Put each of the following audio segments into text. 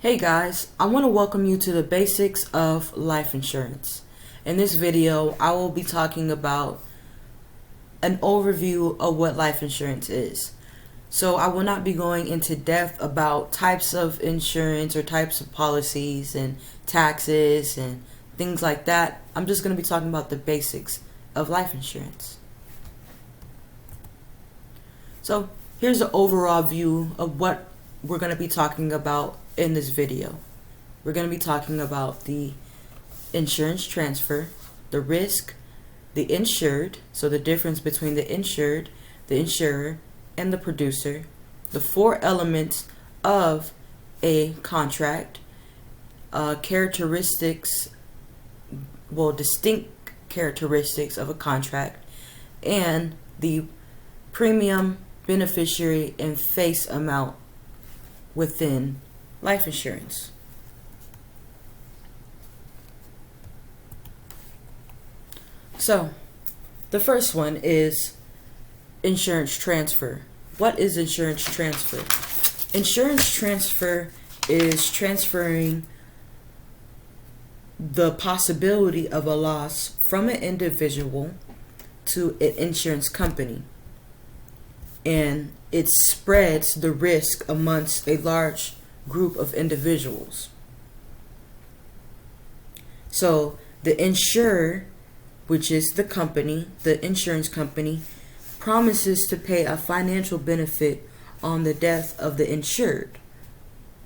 Hey guys, I want to welcome you to the basics of life insurance. In this video, I will be talking about an overview of what life insurance is. So I will not be going into depth about types of insurance or types of policies and taxes and things like that. I'm just going to be talking about the basics of life insurance. So here's an overall view of what we're going to be talking about in this video. We're going to be talking about the insurance transfer, the risk, the insured, so the difference between the insured, the insurer, and the producer, the four elements of a contract, distinct characteristics of a contract, and the premium, beneficiary, and face amount within life insurance. So, the first one is insurance transfer. What is insurance transfer? Insurance transfer is transferring the possibility of a loss from an individual to an insurance company, and it spreads the risk amongst a large group of individuals. So the insurer, which is the company, the insurance company, promises to pay a financial benefit on the death of the insured,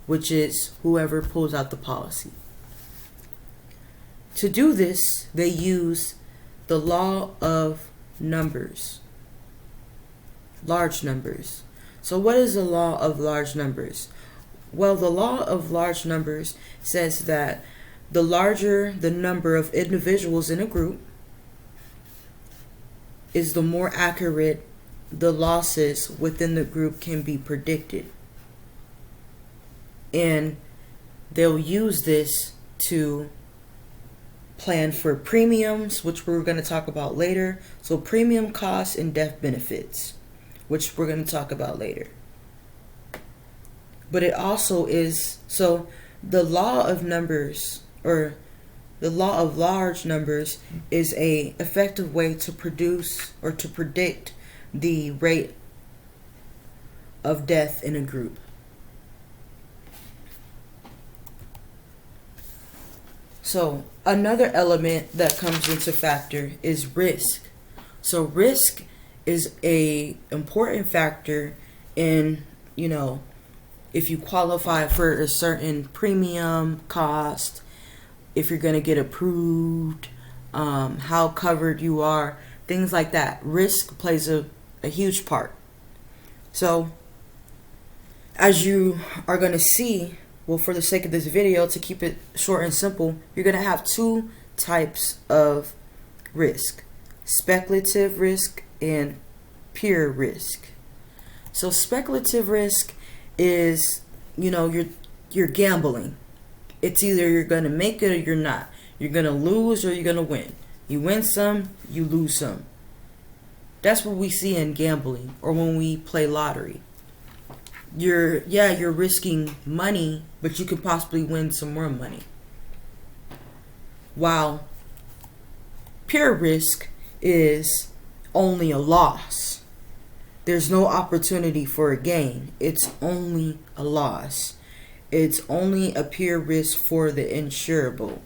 which is whoever pulls out the policy. To do this, they use the law of numbers, large numbers. So what is the law of large numbers? Well, the law of large numbers says that the larger the number of individuals in a group is, the more accurate the losses within the group can be predicted. And they'll use this to plan for premiums, which we're going to talk about later. So premium costs and death benefits, which we're going to talk about later. But it also is, so the law of numbers, or the law of large numbers, is a effective way to produce or to predict the rate of death in a group. So another element that comes into factor is risk. So risk is a important factor in, if you qualify for a certain premium cost, if you're going to get approved, how covered you are, things like that. Risk plays a huge part. So as you are going to see, well, for the sake of this video, to keep it short and simple, you're going to have two types of risk: speculative risk and pure risk. So speculative risk is, you're gambling. It's either you're going to make it or you're not. You're going to lose or you're going to win. You win some, you lose some. That's what we see in gambling, or when we play lottery. You're risking money, but you could possibly win some more money. While pure risk is only a loss. There's no opportunity for a gain. It's only a loss. It's only a pure risk for the insurable,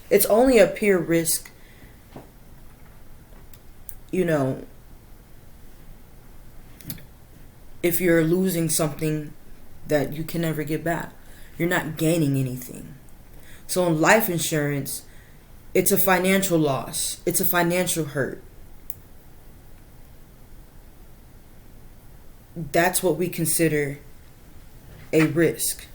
it's only a pure risk, if you're losing something that you can never get back. You're not gaining anything. So in life insurance, it's a financial loss. It's a financial hurt. That's what we consider a risk.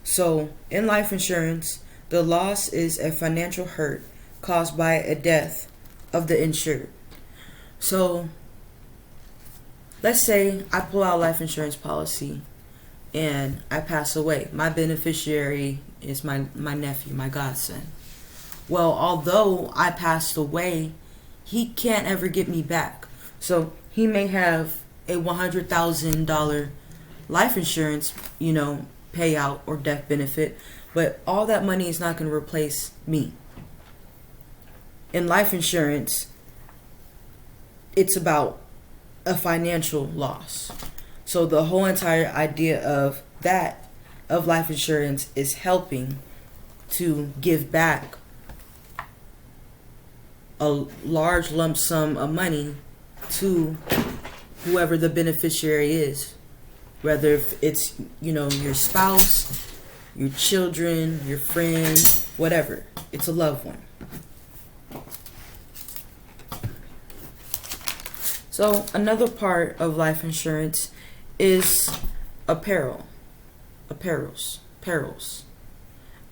So in life insurance, the loss is a financial hurt caused by a death of the insured. So let's say I pull out a life insurance policy and I pass away. My beneficiary is my nephew, my godson. Well, although I passed away, he can't ever get me back. So he may have a $100,000 life insurance, payout or death benefit, but all that money is not going to replace me. In life insurance, it's about a financial loss. So the whole entire idea of life insurance is helping to give back a large lump sum of money to whoever the beneficiary is, whether if it's your spouse, your children, your friend, whatever. It's a loved one. So another part of life insurance is perils,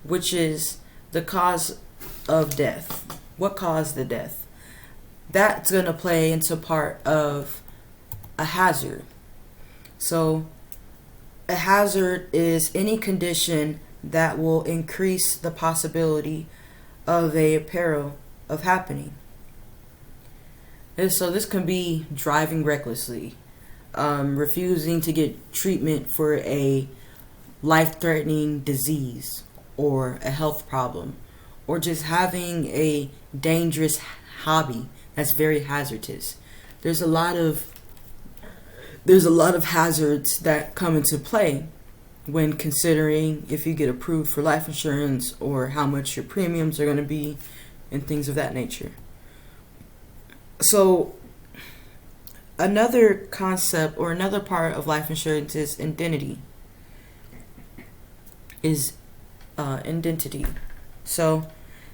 which is the cause of death. What caused the death? That's going to play into part of a hazard. So a hazard is any condition that will increase the possibility of a peril of happening. And so this can be driving recklessly, refusing to get treatment for a life-threatening disease or a health problem, or just having a dangerous hobby that's very hazardous. There's a lot of hazards that come into play when considering if you get approved for life insurance or how much your premiums are going to be and things of that nature. So another concept or another part of life insurance is indemnity. So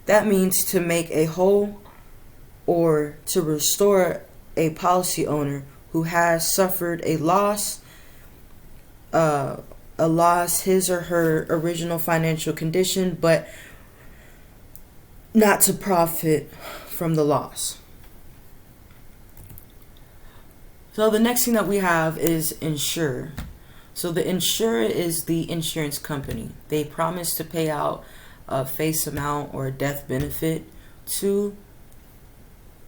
that means to make a whole or to restore a policy owner who has suffered a loss, his or her original financial condition, but not to profit from the loss. So the next thing that we have is Insurer. So the Insurer is the insurance company. They promise to pay out a face amount or a death benefit to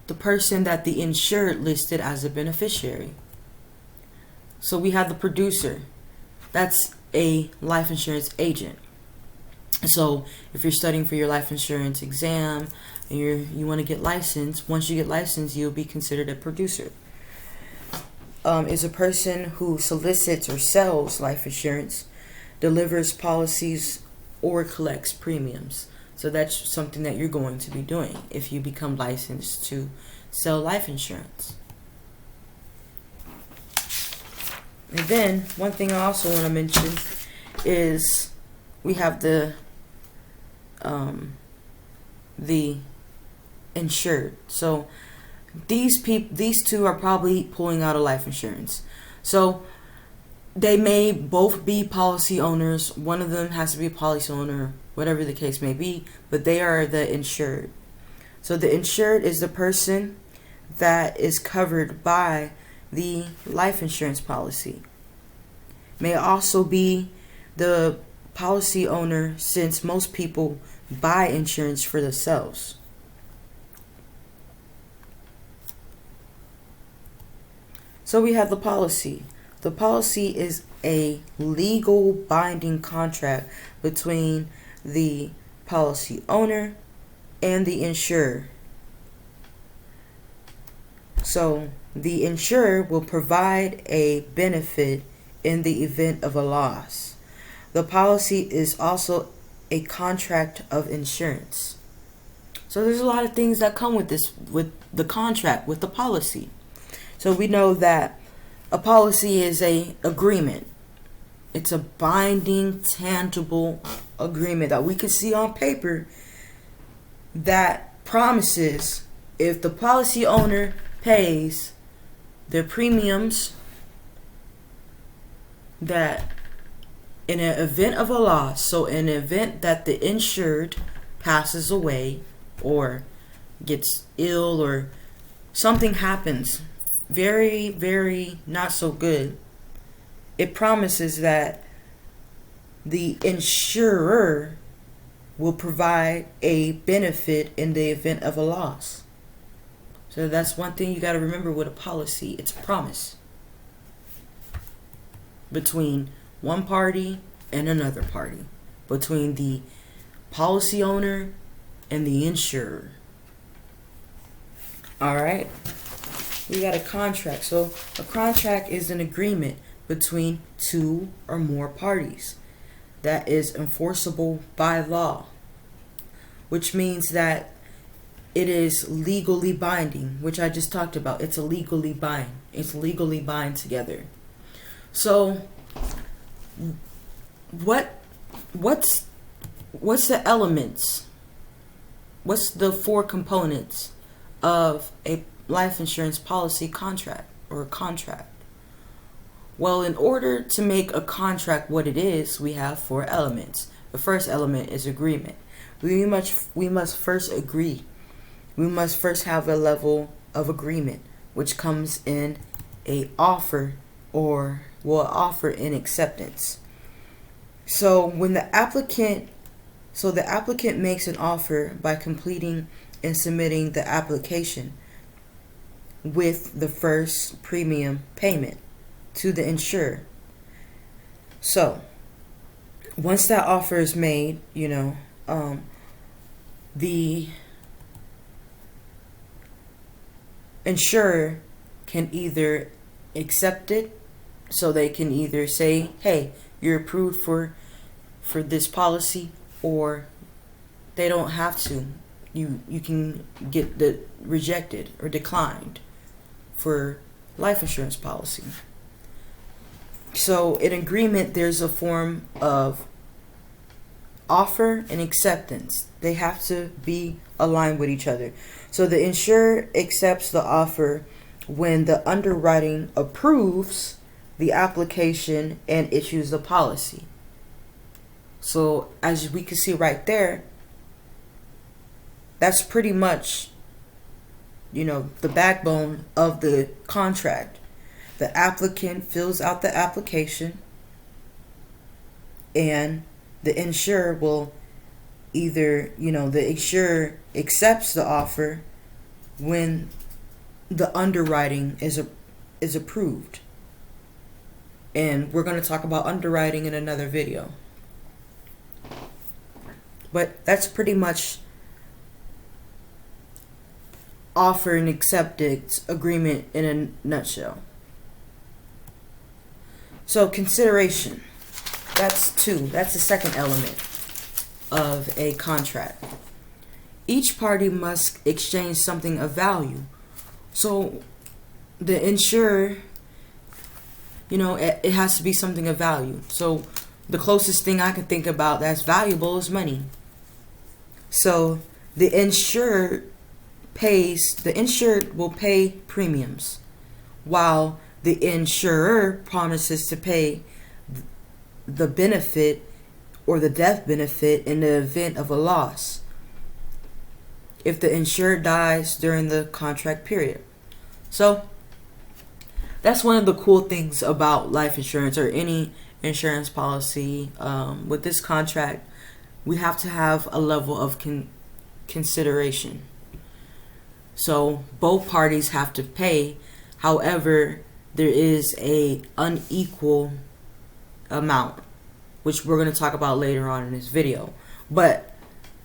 the person that the insured listed as a beneficiary. So we have the producer. That's a life insurance agent. So if you're studying for your life insurance exam and you want to get licensed, once you get licensed, you'll be considered a producer. Is a person who solicits or sells life insurance, delivers policies, or collects premiums. So that's something that you're going to be doing if you become licensed to sell life insurance. And then one thing I also want to mention is we have the insured. So these two are probably pulling out a life insurance. So they may both be policy owners. One of them has to be a policy owner, whatever the case may be, but they are the insured. So the insured is the person that is covered by the life insurance policy. May also be the policy owner, since most people buy insurance for themselves. So we have the policy. The policy is a legal binding contract between the policy owner and the insurer. So the insurer will provide a benefit in the event of a loss. The policy is also a contract of insurance. So there's a lot of things that come with this, with the contract, with the policy. So we know that a policy is an agreement. It's a binding, tangible agreement that we can see on paper that promises if the policy owner pays their premiums, that in an event of a loss, so in an event that the insured passes away or gets ill or something happens very, very not so good, it promises that the insurer will provide a benefit in the event of a loss. So that's one thing you got to remember with a policy. It's a promise. between one party and another party, between the policy owner and the insurer. All right, we got a contract. So a contract is an agreement between two or more parties that is enforceable by law, which means that it is legally binding, which I just talked about. It's legally bind together. So what's the elements? What's the four components of a life insurance policy contract or a contract? Well, in order to make a contract what it is, we have four elements. The first element is agreement. We must first agree. We must first have a level of agreement, which comes in a offer or will offer in acceptance. So when the applicant makes an offer by completing and submitting the application with the first premium payment to the insurer. So once that offer is made, the insurer can either accept it, so they can either say, hey, you're approved for this policy, or they don't have to. You can get the rejected or declined for life insurance policy. So in agreement, there's a form of offer and acceptance. They have to be aligned with each other. So the insurer accepts the offer when the underwriting approves the application and issues the policy. So as we can see right there, that's pretty much, the backbone of the contract. The applicant fills out the application, and the insurer will either, the insurer accepts the offer when the underwriting is approved. And we're going to talk about underwriting in another video. But that's pretty much offer and acceptance agreement in a nutshell. So consideration. That's the second element of a contract. Each party must exchange something of value. So the insurer, it has to be something of value. So the closest thing I can think about that's valuable is money. So the insured will pay premiums, while the insurer promises to pay the benefit or the death benefit in the event of a loss if the insured dies during the contract period. So that's one of the cool things about life insurance or any insurance policy. With this contract, we have to have a level of consideration. So both parties have to pay. However, there is a unequal amount, which we're going to talk about later on in this video. But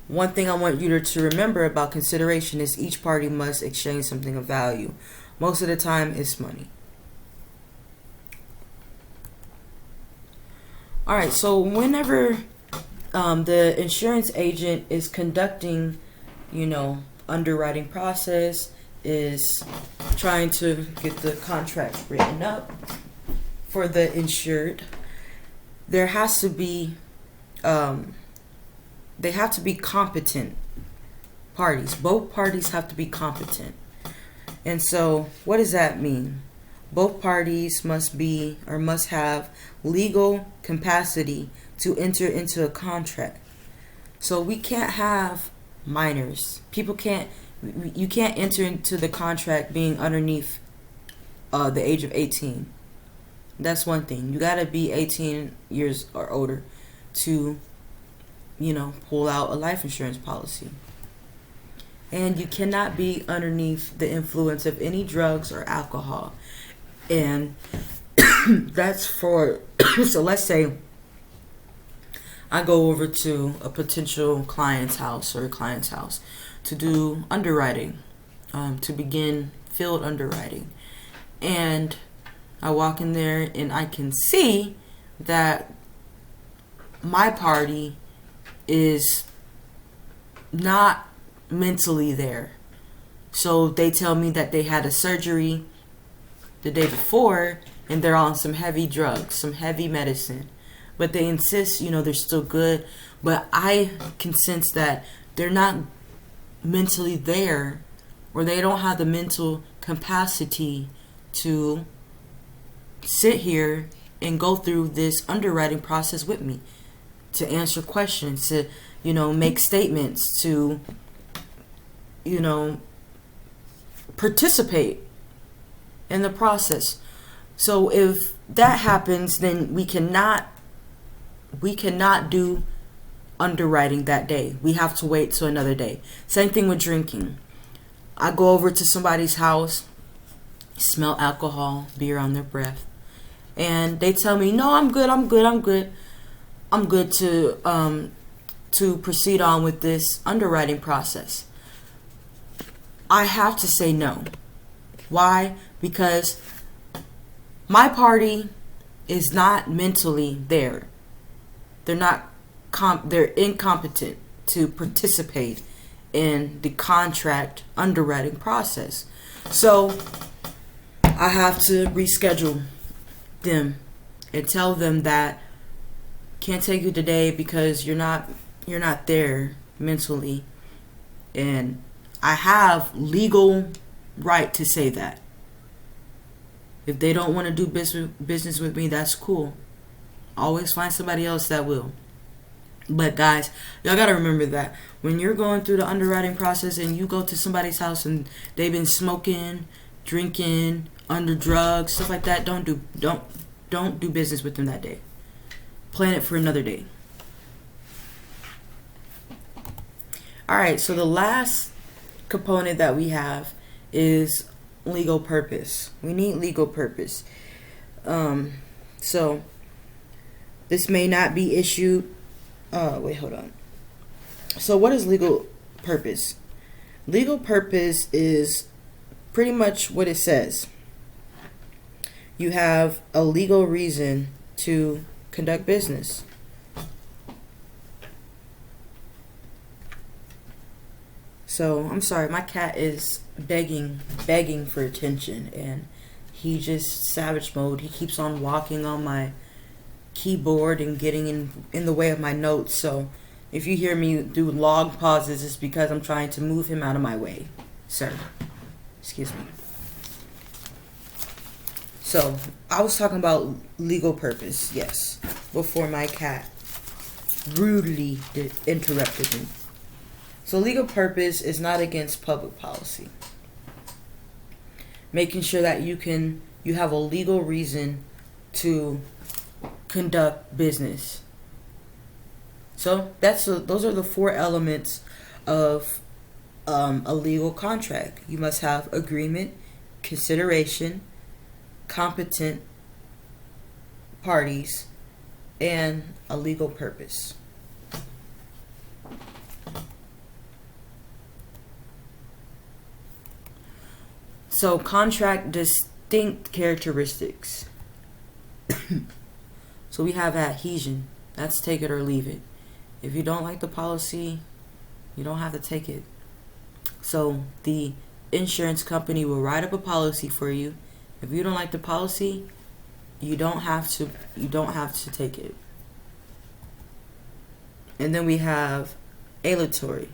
one thing I want you to remember about consideration is each party must exchange something of value. Most of the time, it's money. All right, so whenever the insurance agent is conducting, underwriting process, is trying to get the contract written up for the insured, there has to be, they have to be competent parties. Both parties have to be competent. And so what does that mean? Both parties must have legal capacity to enter into a contract. So we can't have minors. You can't enter into the contract being underneath the age of 18. That's one thing. You gotta be 18 years or older to, pull out a life insurance policy. And you cannot be underneath the influence of any drugs or alcohol. And that's for So let's say I go over to a potential client's house or a client's house to do underwriting, to begin field underwriting. And I walk in there and I can see that my party is not mentally there. So they tell me that they had a surgery the day before and they're on some heavy drugs, some heavy medicine. But they insist, they're still good. But I can sense that they're not mentally there, or they don't have the mental capacity to sit here and go through this underwriting process with me, to answer questions, to, make statements, to, participate in the process. So if that happens, then we cannot do underwriting that day. We have to wait till another day. Same thing with drinking. I go over to somebody's house, smell alcohol, beer on their breath, and they tell me, "No, I'm good to proceed on with this underwriting process." I have to say no. Why? Because my party is not mentally there. They're incompetent to participate in the contract underwriting process. So I have to reschedule them and tell them that can't take you today because you're not there mentally, and I have legal right to say that. If they don't want to do business with me, that's cool. Always find somebody else that will. But guys, y'all gotta remember that when you're going through the underwriting process and you go to somebody's house and they've been smoking, drinking, under drugs, stuff like that, don't do business with them that day. Plan it for another day. Alright, so the last component that we have is legal purpose. We need legal purpose. So this may not be issued. Hold on. So what is legal purpose? Legal purpose is pretty much what it says. You have a legal reason to conduct business. So I'm sorry, my cat is begging for attention, and he just savage mode. He keeps on walking on my keyboard and getting in the way of my notes. So if you hear me do long pauses, it's because I'm trying to move him out of my way. Sir, excuse me. So I was talking about legal purpose, yes, before my cat rudely interrupted me. So legal purpose is not against public policy. Making sure that you have a legal reason to conduct business. So those are the four elements of a legal contract. You must have agreement, consideration, competent parties, and a legal purpose. So contract distinct characteristics. So we have adhesion. That's take it or leave it. If you don't like the policy, you don't have to take it. So the insurance company will write up a policy for you. If you don't like the policy, you don't have to take it. And then we have aleatory.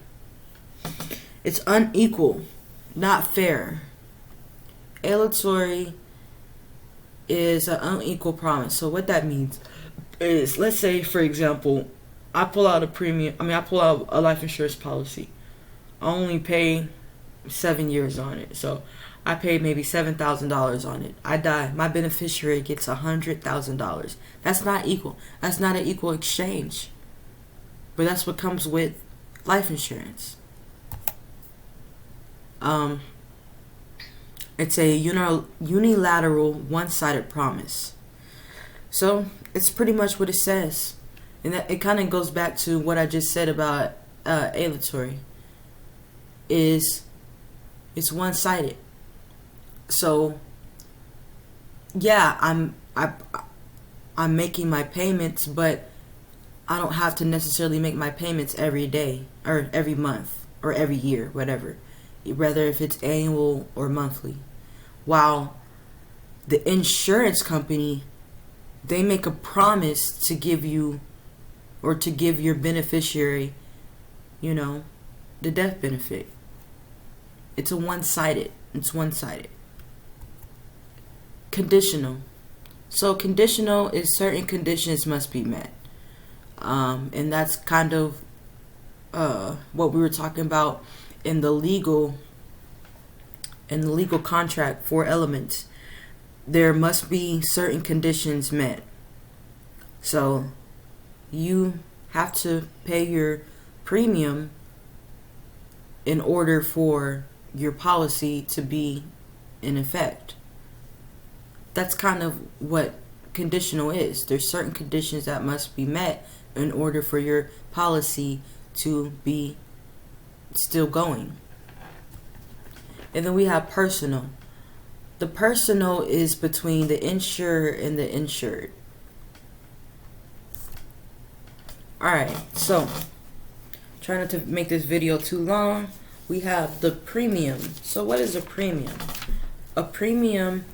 It's unequal, not fair. Aleatory is an unequal promise. So what that means is, let's say for example, I pull out a life insurance policy. I only pay 7 years on it. So I paid maybe $7,000 on it. I die. My beneficiary gets $100,000. That's not equal. That's not an equal exchange. But that's what comes with life insurance. It's a unilateral, one-sided promise. So it's pretty much what it says. And that, it kind of goes back to what I just said about aleatory. It's one-sided. So yeah, I'm making my payments, but I don't have to necessarily make my payments every day or every month or every year, whatever. Whether if it's annual or monthly. While the insurance company, they make a promise to give you or to give your beneficiary, the death benefit. It's one-sided. Conditional. So conditional is certain conditions must be met. And that's kind of what we were talking about in the legal contract, 4 elements. There must be certain conditions met. So you have to pay your premium in order for your policy to be in effect. That's kind of what conditional is. There's certain conditions that must be met in order for your policy to be still going. And then we have personal. The personal is between the insurer and the insured. Alright, so trying not to make this video too long, we have the premium. So what is a premium? A premium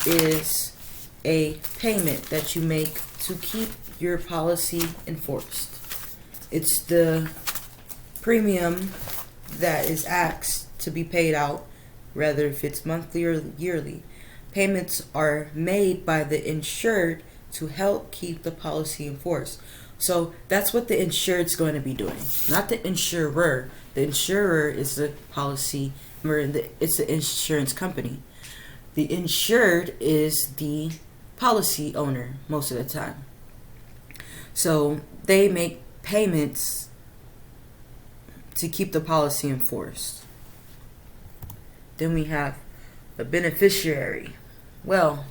is a payment that you make to keep your policy enforced. It's the premium that is asked to be paid out, whether if it's monthly or yearly. Payments are made by the insured to help keep the policy enforced. So that's what the insured's going to be doing, not the insurer. The insurer is the policy, it's the insurance company. The insured is the policy owner most of the time. So they make payments to keep the policy enforced. Then we have the beneficiary. Well,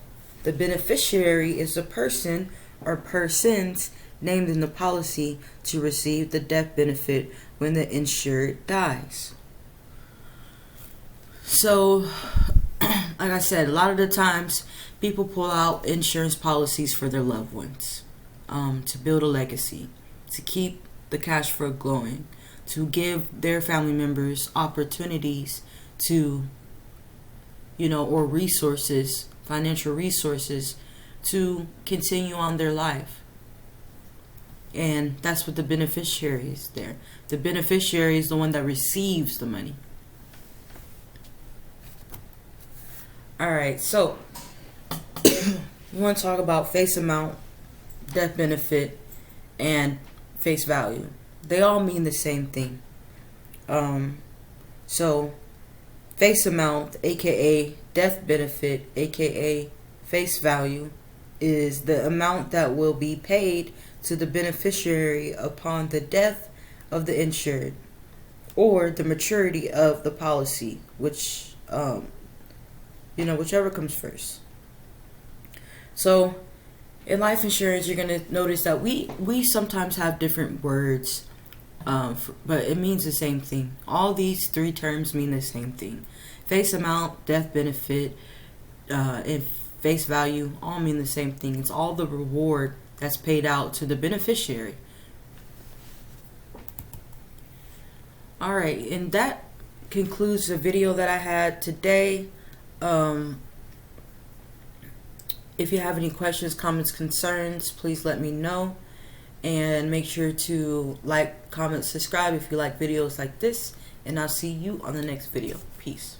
the beneficiary is a person or persons named in the policy to receive the death benefit when the insured dies. So, like I said, a lot of the times people pull out insurance policies for their loved ones, to build a legacy, to keep the cash flow going, to give their family members opportunities to, or resources, financial resources, to continue on their life. And that's what the beneficiary is there. The beneficiary is the one that receives the money. Alright, so we want to talk about face amount, death benefit, and face value. They all mean the same thing. So face amount, aka death benefit, aka face value, is the amount that will be paid to the beneficiary upon the death of the insured or the maturity of the policy, which whichever comes first. So in life insurance, you're going to notice that we sometimes have different words, but it means the same thing. All these 3 terms mean the same thing. Face amount, death benefit, and face value all mean the same thing. It's all the reward that's paid out to the beneficiary. Alright, and that concludes the video that I had today. If you have any questions, comments, concerns, please let me know. And make sure to like, comment, subscribe if you like videos like this. And I'll see you on the next video. Peace.